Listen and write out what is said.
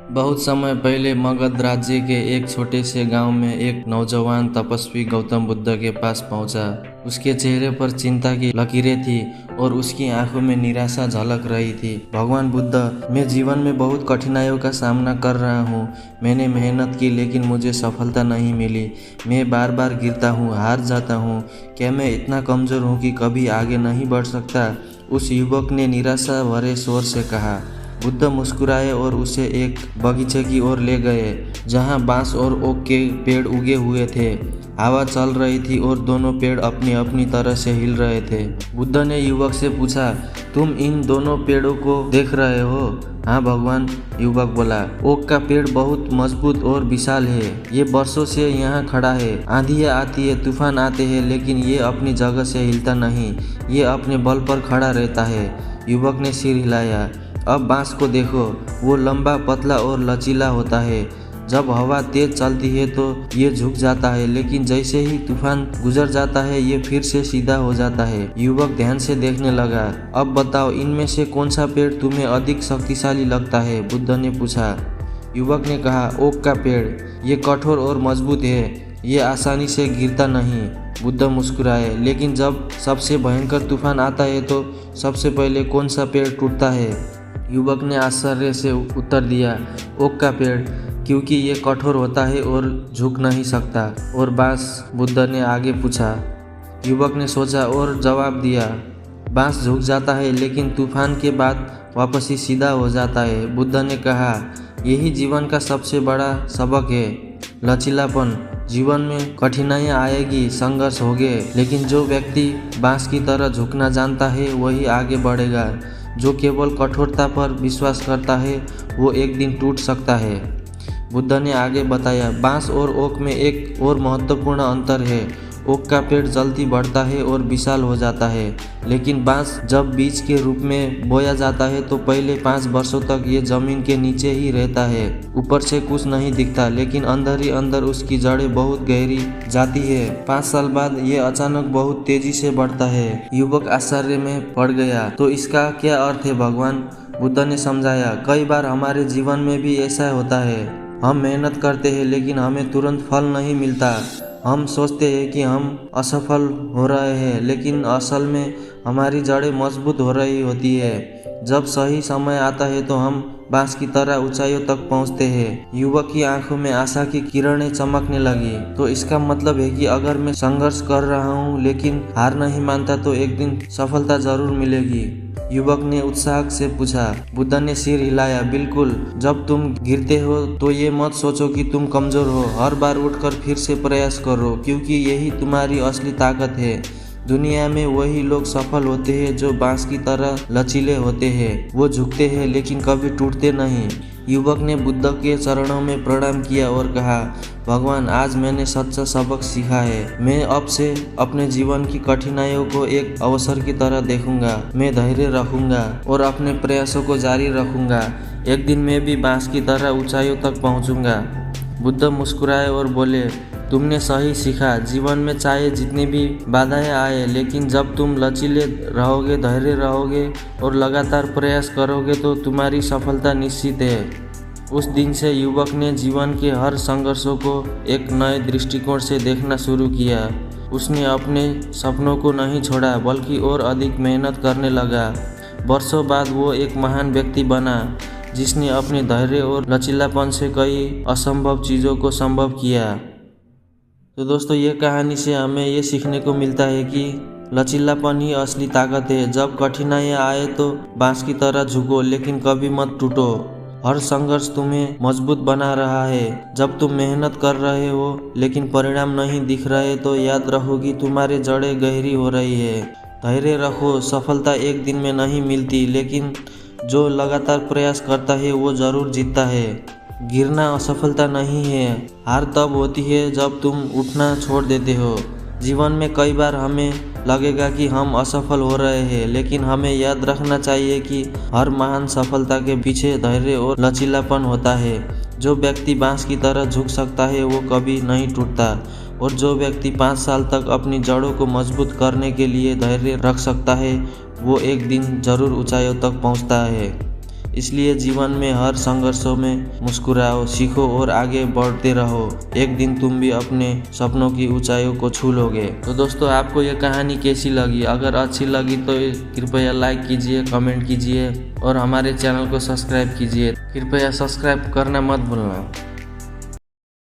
बहुत समय पहले मगध राज्य के एक छोटे से गांव में एक नौजवान तपस्वी गौतम बुद्ध के पास पहुंचा। उसके चेहरे पर चिंता की लकीरें थी और उसकी आंखों में निराशा झलक रही थी। भगवान बुद्ध, मैं जीवन में बहुत कठिनाइयों का सामना कर रहा हूँ। मैंने मेहनत की लेकिन मुझे सफलता नहीं मिली। मैं बार बार गिरता हूँ, हार जाता हूँ। क्या मैं इतना कमज़ोर हूँ कि कभी आगे नहीं बढ़ सकता? उस युवक ने निराशा भरे स्वर से कहा। बुद्ध मुस्कुराए और उसे एक बगीचे की ओर ले गए जहां बांस और ओक के पेड़ उगे हुए थे। हवा चल रही थी और दोनों पेड़ अपनी अपनी तरह से हिल रहे थे। बुद्ध ने युवक से पूछा, तुम इन दोनों पेड़ों को देख रहे हो? हाँ भगवान, युवक बोला। ओक का पेड़ बहुत मजबूत और विशाल है। ये वर्षों से यहाँ खड़ा है। आंधियाँ आती है, तूफान आते हैं, लेकिन ये अपनी जगह से हिलता नहीं। ये अपने बल पर खड़ा रहता है। युवक ने सिर हिलाया। अब बांस को देखो, वो लंबा, पतला और लचीला होता है। जब हवा तेज चलती है तो ये झुक जाता है, लेकिन जैसे ही तूफान गुजर जाता है ये फिर से सीधा हो जाता है। युवक ध्यान से देखने लगा। अब बताओ, इनमें से कौन सा पेड़ तुम्हें अधिक शक्तिशाली लगता है? बुद्ध ने पूछा। युवक ने कहा, ओक का पेड़। ये कठोर और मजबूत है। ये आसानी से गिरता नहीं। बुद्ध मुस्कुराए। लेकिन जब सबसे भयंकर तूफान आता है तो सबसे पहले कौन सा पेड़ टूटता है? युवक ने आश्चर्य से उत्तर दिया, ओक का पेड़, क्योंकि ये कठोर होता है और झुक नहीं सकता। और बांस? बुद्ध ने आगे पूछा। युवक ने सोचा और जवाब दिया, बांस झुक जाता है लेकिन तूफान के बाद वापस ही सीधा हो जाता है। बुद्ध ने कहा, यही जीवन का सबसे बड़ा सबक है, लचीलापन। जीवन में कठिनाइयाँ आएगी, संघर्ष होंगे, लेकिन जो व्यक्ति बांस की तरह झुकना जानता है वही आगे बढ़ेगा। जो केवल कठोरता पर विश्वास करता है वो एक दिन टूट सकता है। बुद्ध ने आगे बताया, बांस और ओक में एक और महत्वपूर्ण अंतर है। ओक का पेड़ जल्दी बढ़ता है और विशाल हो जाता है, लेकिन बांस जब बीज के रूप में बोया जाता है तो पहले 5 वर्षों तक ये जमीन के नीचे ही रहता है। ऊपर से कुछ नहीं दिखता, लेकिन अंदर ही अंदर उसकी जड़ें बहुत गहरी जाती है। 5 साल बाद ये अचानक बहुत तेजी से बढ़ता है। युवक आश्चर्य में पड़ गया। तो इसका क्या अर्थ है भगवान? बुद्ध ने समझाया, कई बार हमारे जीवन में भी ऐसा होता है। हम मेहनत करते हैं लेकिन हमें तुरंत फल नहीं मिलता। हम सोचते हैं कि हम असफल हो रहे हैं, लेकिन असल में हमारी जड़ें मजबूत हो रही होती है। जब सही समय आता है तो हम बांस की तरह ऊंचाइयों तक पहुंचते हैं। युवक की आंखों में आशा की किरणें चमकने लगी। तो इसका मतलब है कि अगर मैं संघर्ष कर रहा हूं लेकिन हार नहीं मानता तो एक दिन सफलता जरूर मिलेगी। युवक ने उत्साह से पूछा। बुद्ध ने सिर हिलाया। बिल्कुल। जब तुम गिरते हो तो ये मत सोचो कि तुम कमजोर हो। हर बार उठकर फिर से प्रयास करो, क्योंकि यही तुम्हारी असली ताकत है। दुनिया में वही लोग सफल होते हैं जो बांस की तरह लचीले होते हैं। वो झुकते हैं लेकिन कभी टूटते नहीं। युवक ने बुद्ध के चरणों में प्रणाम किया और कहा, भगवान, आज मैंने सच्चा सबक सीखा है। मैं अब से अपने जीवन की कठिनाइयों को एक अवसर की तरह देखूंगा। मैं धैर्य रखूंगा और अपने प्रयासों को जारी रखूंगा। एक दिन मैं भी बांस की तरह ऊंचाइयों तक पहुंचूंगा। बुद्ध मुस्कुराए और बोले, तुमने सही सीखा। जीवन में चाहे जितनी भी बाधाएं आए, लेकिन जब तुम लचीले रहोगे, धैर्य रहोगे और लगातार प्रयास करोगे तो तुम्हारी सफलता निश्चित है। उस दिन से युवक ने जीवन के हर संघर्षों को एक नए दृष्टिकोण से देखना शुरू किया। उसने अपने सपनों को नहीं छोड़ा, बल्कि और अधिक मेहनत करने लगा। वर्षों बाद वो एक महान व्यक्ति बना, जिसने अपने धैर्य और लचीलापन से कई असंभव चीज़ों को संभव किया। तो दोस्तों, ये कहानी से हमें ये सीखने को मिलता है कि लचीलापन ही असली ताकत है। जब कठिनाइयाँ आए तो बांस की तरह झुको, लेकिन कभी मत टूटो। हर संघर्ष तुम्हें मजबूत बना रहा है। जब तुम मेहनत कर रहे हो लेकिन परिणाम नहीं दिख रहे तो याद रखो कि तुम्हारी जड़ें गहरी हो रही है। धैर्य रखो। सफलता एक दिन में नहीं मिलती, लेकिन जो लगातार प्रयास करता है वो जरूर जीतता है। गिरना असफलता नहीं है। हार तब होती है जब तुम उठना छोड़ देते हो। जीवन में कई बार हमें लगेगा कि हम असफल हो रहे हैं, लेकिन हमें याद रखना चाहिए कि हर महान सफलता के पीछे धैर्य और लचीलापन होता है। जो व्यक्ति बांस की तरह झुक सकता है वो कभी नहीं टूटता, और जो व्यक्ति 5 साल तक अपनी जड़ों को मजबूत करने के लिए धैर्य रख सकता है वो एक दिन जरूर ऊंचाइयों तक पहुंचता है। इसलिए जीवन में हर संघर्षों में मुस्कुराओ, सीखो और आगे बढ़ते रहो। एक दिन तुम भी अपने सपनों की ऊंचाइयों को छू लोगे। तो दोस्तों, आपको यह कहानी कैसी लगी? अगर अच्छी लगी तो कृपया लाइक कीजिए, कमेंट कीजिए और हमारे चैनल को सब्सक्राइब कीजिए। कृपया सब्सक्राइब करना मत भूलना।